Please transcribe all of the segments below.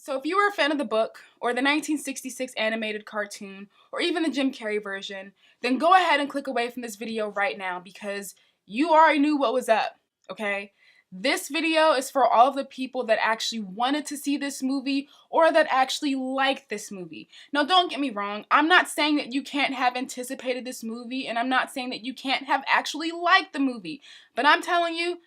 So if you were a fan of the book, or the 1966 animated cartoon, or even the Jim Carrey version, then go ahead and click away from this video right now because you already knew what was up, okay? This video is for all of the people that actually wanted to see this movie or that actually liked this movie. Now don't get me wrong, I'm not saying that you can't have anticipated this movie, and I'm not saying that you can't have actually liked the movie, but I'm telling you,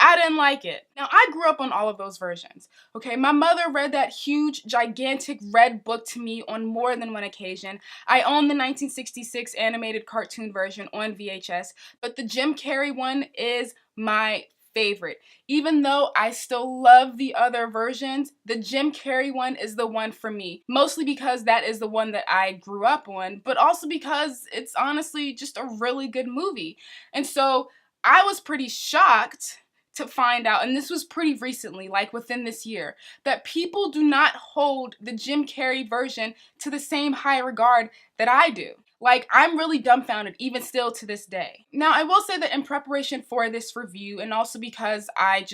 I didn't like it. Now, I grew up on all of those versions, okay? My mother read that huge, gigantic red book to me on more than one occasion. I own the 1966 animated cartoon version on VHS, but the Jim Carrey one is my favorite. Even though I still love the other versions, the Jim Carrey one is the one for me. Mostly because that is the one that I grew up on, but also because it's honestly just a really good movie. And so I was pretty shocked to find out, and this was pretty recently, like within this year, that people do not hold the Jim Carrey version to the same high regard that I do. Like, I'm really dumbfounded, even still to this day. Now, I will say that in preparation for this review, and also because I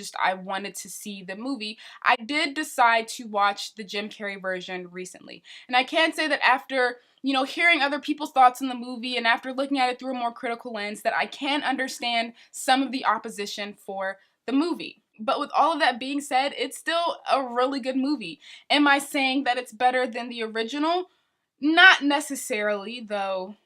wanted to see the movie, I did decide to watch the Jim Carrey version recently. And I can say that after, hearing other people's thoughts on the movie and after looking at it through a more critical lens, that I can understand some of the opposition for the movie. But with all of that being said, it's still a really good movie. Am I saying that it's better than the original? Not necessarily, though,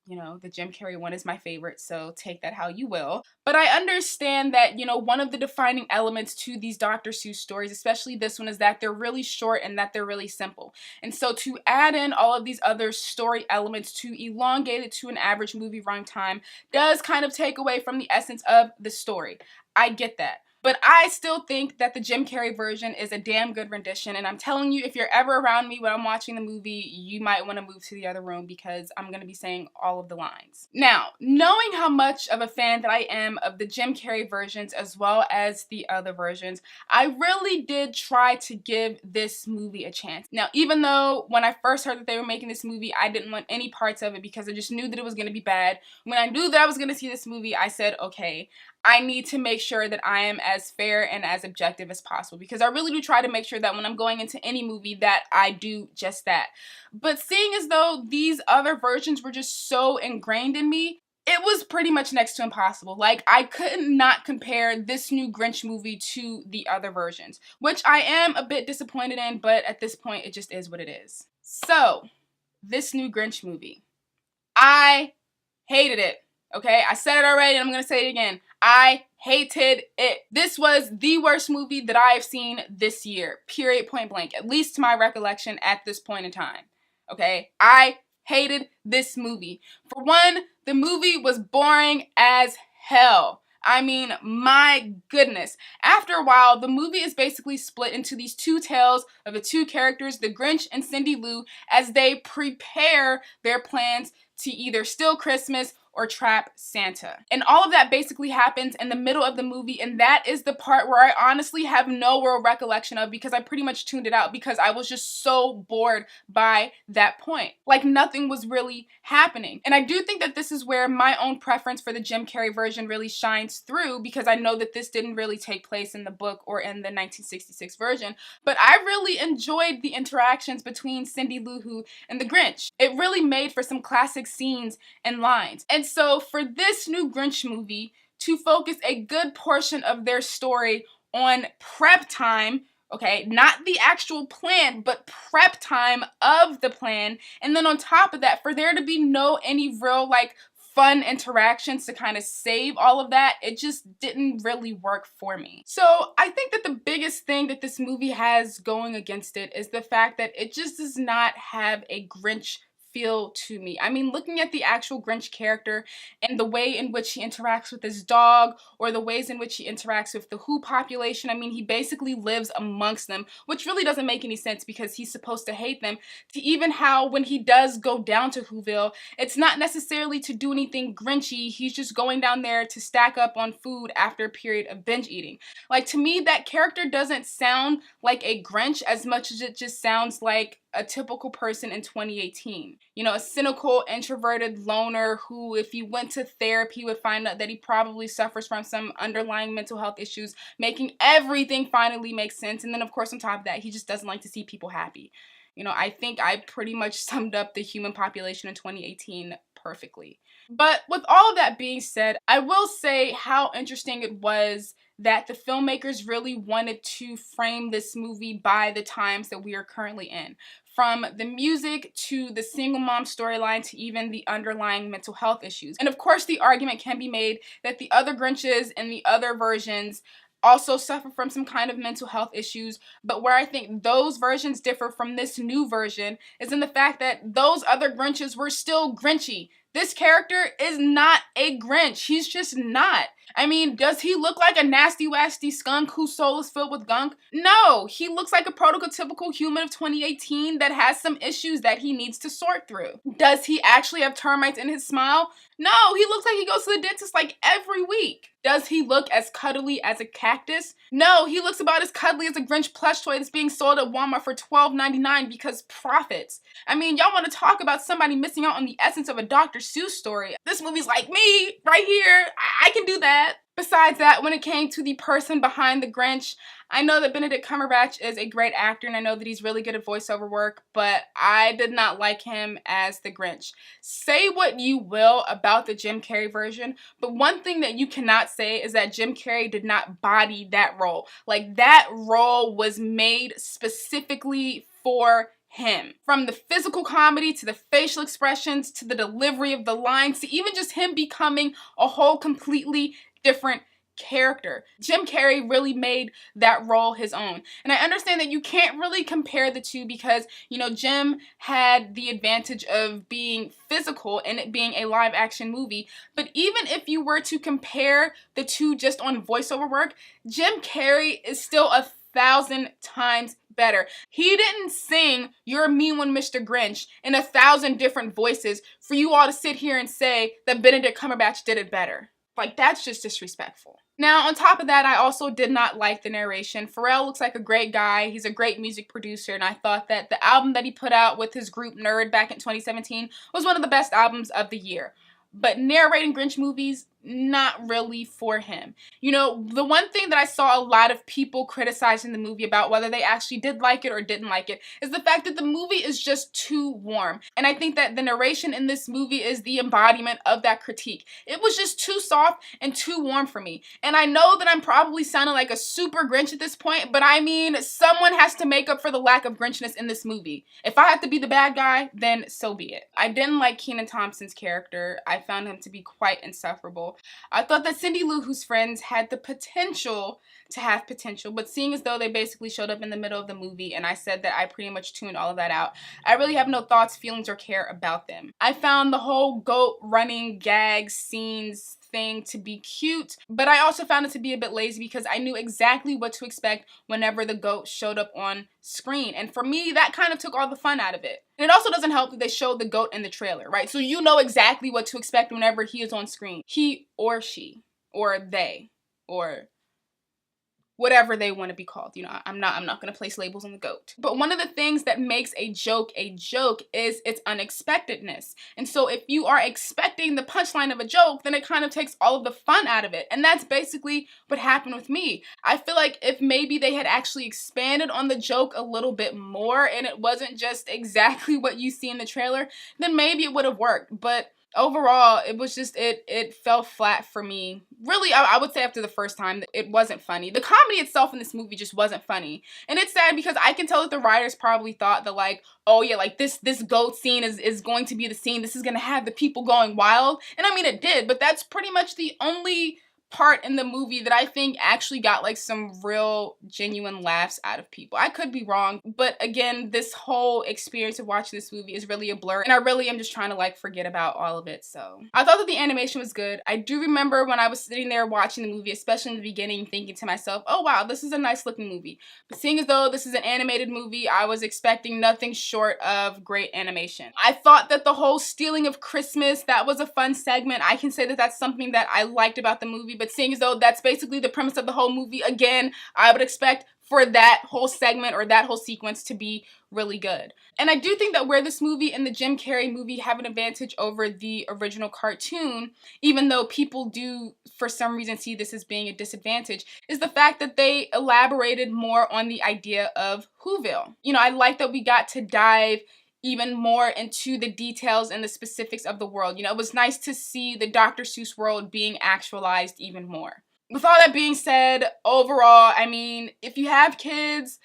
the Jim Carrey one is my favorite, so take that how you will. But I understand that, one of the defining elements to these Dr. Seuss stories, especially this one, is that they're really short and that they're really simple. And so to add in all of these other story elements to elongate it to an average movie runtime does kind of take away from the essence of the story. I get that. But I still think that the Jim Carrey version is a damn good rendition, and I'm telling you, if you're ever around me when I'm watching the movie, you might want to move to the other room because I'm going to be saying all of the lines. Now, knowing how much of a fan that I am of the Jim Carrey versions as well as the other versions, I really did try to give this movie a chance. Now, even though when I first heard that they were making this movie, I didn't want any parts of it because I just knew that it was going to be bad. When I knew that I was going to see this movie, I said, okay, I need to make sure that I am as fair and as objective as possible because I really do try to make sure that when I'm going into any movie that I do just that. But seeing as though these other versions were just so ingrained in me, it was pretty much next to impossible. Like, I couldn't not compare this new Grinch movie to the other versions, which I am a bit disappointed in, but at this point, it just is what it is. So, this new Grinch movie, I hated it. Okay, I said it already and I'm going to say it again. I hated it. This was the worst movie that I have seen this year, period, point blank, at least to my recollection at this point in time. Okay, I hated this movie. For one, the movie was boring as hell. I mean, my goodness. After a while, the movie is basically split into these two tales of the two characters, the Grinch and Cindy Lou, as they prepare their plans to either steal Christmas or trap Santa. And all of that basically happens in the middle of the movie, and that is the part where I honestly have no real recollection of because I pretty much tuned it out because I was just so bored by that point. Like, nothing was really happening. And I do think that this is where my own preference for the Jim Carrey version really shines through because I know that this didn't really take place in the book or in the 1966 version, but I really enjoyed the interactions between Cindy Lou Who and the Grinch. It really made for some classic scenes and lines. And so for this new Grinch movie to focus a good portion of their story on prep time, okay, not the actual plan, but prep time of the plan, and then on top of that, for there to be any real, fun interactions to kind of save all of that, it just didn't really work for me. So I think that the biggest thing that this movie has going against it is the fact that it just does not have a Grinch feel to me. I mean, looking at the actual Grinch character and the way in which he interacts with his dog or the ways in which he interacts with the Who population, I mean, he basically lives amongst them, which really doesn't make any sense because he's supposed to hate them, to even how when he does go down to Whoville, it's not necessarily to do anything Grinchy, he's just going down there to stack up on food after a period of binge eating. Like, to me, that character doesn't sound like a Grinch as much as it just sounds like a typical person in 2018. You know, a cynical, introverted loner who, if he went to therapy, would find out that he probably suffers from some underlying mental health issues, making everything finally make sense. And then, of course, on top of that, he just doesn't like to see people happy. You know, I think I pretty much summed up the human population in 2018 perfectly. But with all of that being said, I will say how interesting it was that the filmmakers really wanted to frame this movie by the times that we are currently in. From the music to the single mom storyline to even the underlying mental health issues. And of course, the argument can be made that the other Grinches and the other versions also suffer from some kind of mental health issues, but where I think those versions differ from this new version is in the fact that those other Grinches were still Grinchy. This character is not a Grinch. He's just not. I mean, does he look like a nasty, wasty skunk whose soul is filled with gunk? No, he looks like a prototypical human of 2018 that has some issues that he needs to sort through. Does he actually have termites in his smile? No, he looks like he goes to the dentist like every week. Does he look as cuddly as a cactus? No, he looks about as cuddly as a Grinch plush toy that's being sold at Walmart for $12.99 because profits. I mean, y'all want to talk about somebody missing out on the essence of a Dr. Seuss story. This movie's like me, right here. I can do that. Besides that, when it came to the person behind the Grinch, I know that Benedict Cumberbatch is a great actor and I know that he's really good at voiceover work, but I did not like him as the Grinch. Say what you will about the Jim Carrey version, but one thing that you cannot say is that Jim Carrey did not body that role. Like, that role was made specifically for him. From the physical comedy to the facial expressions to the delivery of the lines to even just him becoming a whole completely different character. Jim Carrey really made that role his own. And I understand that you can't really compare the two because, you know, Jim had the advantage of being physical and it being a live action movie. But even if you were to compare the two just on voiceover work, Jim Carrey is still 1,000 times better. He didn't sing "You're a Mean One, Mr. Grinch" in 1,000 different voices for you all to sit here and say that Benedict Cumberbatch did it better. Like, that's just disrespectful. Now, on top of that, I also did not like the narration. Pharrell looks like a great guy. He's a great music producer, and I thought that the album that he put out with his group Nerd back in 2017 was one of the best albums of the year. But narrating Grinch movies, not really for him. You know, the one thing that I saw a lot of people criticizing the movie about, whether they actually did like it or didn't like it, is the fact that the movie is just too warm. And I think that the narration in this movie is the embodiment of that critique. It was just too soft and too warm for me. And I know that I'm probably sounding like a super Grinch at this point, but I mean, someone has to make up for the lack of Grinchness in this movie. If I have to be the bad guy, then so be it. I didn't like Kenan Thompson's character. I found him to be quite insufferable. I thought that Cindy Lou Who's friends had the potential to have potential, but seeing as though they basically showed up in the middle of the movie and I said that I pretty much tuned all of that out, I really have no thoughts, feelings, or care about them. I found the whole goat running gag scenes thing to be cute, but I also found it to be a bit lazy because I knew exactly what to expect whenever the goat showed up on screen. And for me, that kind of took all the fun out of it. And it also doesn't help that they showed the goat in the trailer, right? So you know exactly what to expect whenever he is on screen. He or she, or they, or whatever they want to be called. You know, I'm not going to place labels on the goat. But one of the things that makes a joke is its unexpectedness. And so if you are expecting the punchline of a joke, then it kind of takes all of the fun out of it. And that's basically what happened with me. I feel like if maybe they had actually expanded on the joke a little bit more and it wasn't just exactly what you see in the trailer, then maybe it would have worked. But overall, it was just, it fell flat for me. Really, I would say after the first time, it wasn't funny. The comedy itself in this movie just wasn't funny. And it's sad because I can tell that the writers probably thought that, like, oh yeah, like this goat scene is going to be the scene. This is going to have the people going wild. And I mean, it did, but that's pretty much the only part in the movie that I think actually got like some real genuine laughs out of people. I could be wrong, but again, this whole experience of watching this movie is really a blur and I really am just trying to like forget about all of it. So I thought that the animation was good. I do remember when I was sitting there watching the movie, especially in the beginning, thinking to myself, oh wow, this is a nice looking movie. But seeing as though this is an animated movie, I was expecting nothing short of great animation. I thought that the whole stealing of Christmas, that was a fun segment. I can say that that's something that I liked about the movie. But seeing as though that's basically the premise of the whole movie, again, I would expect for that whole segment or that whole sequence to be really good. And I do think that where this movie and the Jim Carrey movie have an advantage over the original cartoon, even though people do for some reason see this as being a disadvantage, is the fact that they elaborated more on the idea of Whoville. You know, I like that we got to dive even more into the details and the specifics of the world. You know, it was nice to see the Dr. Seuss world being actualized even more. With all that being said, overall, I mean, if you have kids,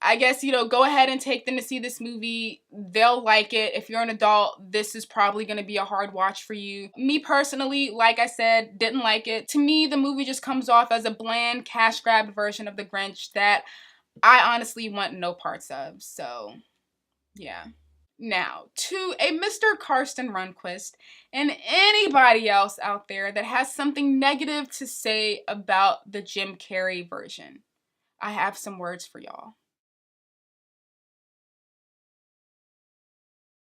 I guess, you know, go ahead and take them to see this movie. They'll like it. If you're an adult, this is probably going to be a hard watch for you. Me personally, like I said, didn't like it. To me, the movie just comes off as a bland, cash-grabbed version of The Grinch that I honestly want no parts of. So, yeah. Now, to a Mr. Karsten Runquist and anybody else out there that has something negative to say about the Jim Carrey version, I have some words for y'all.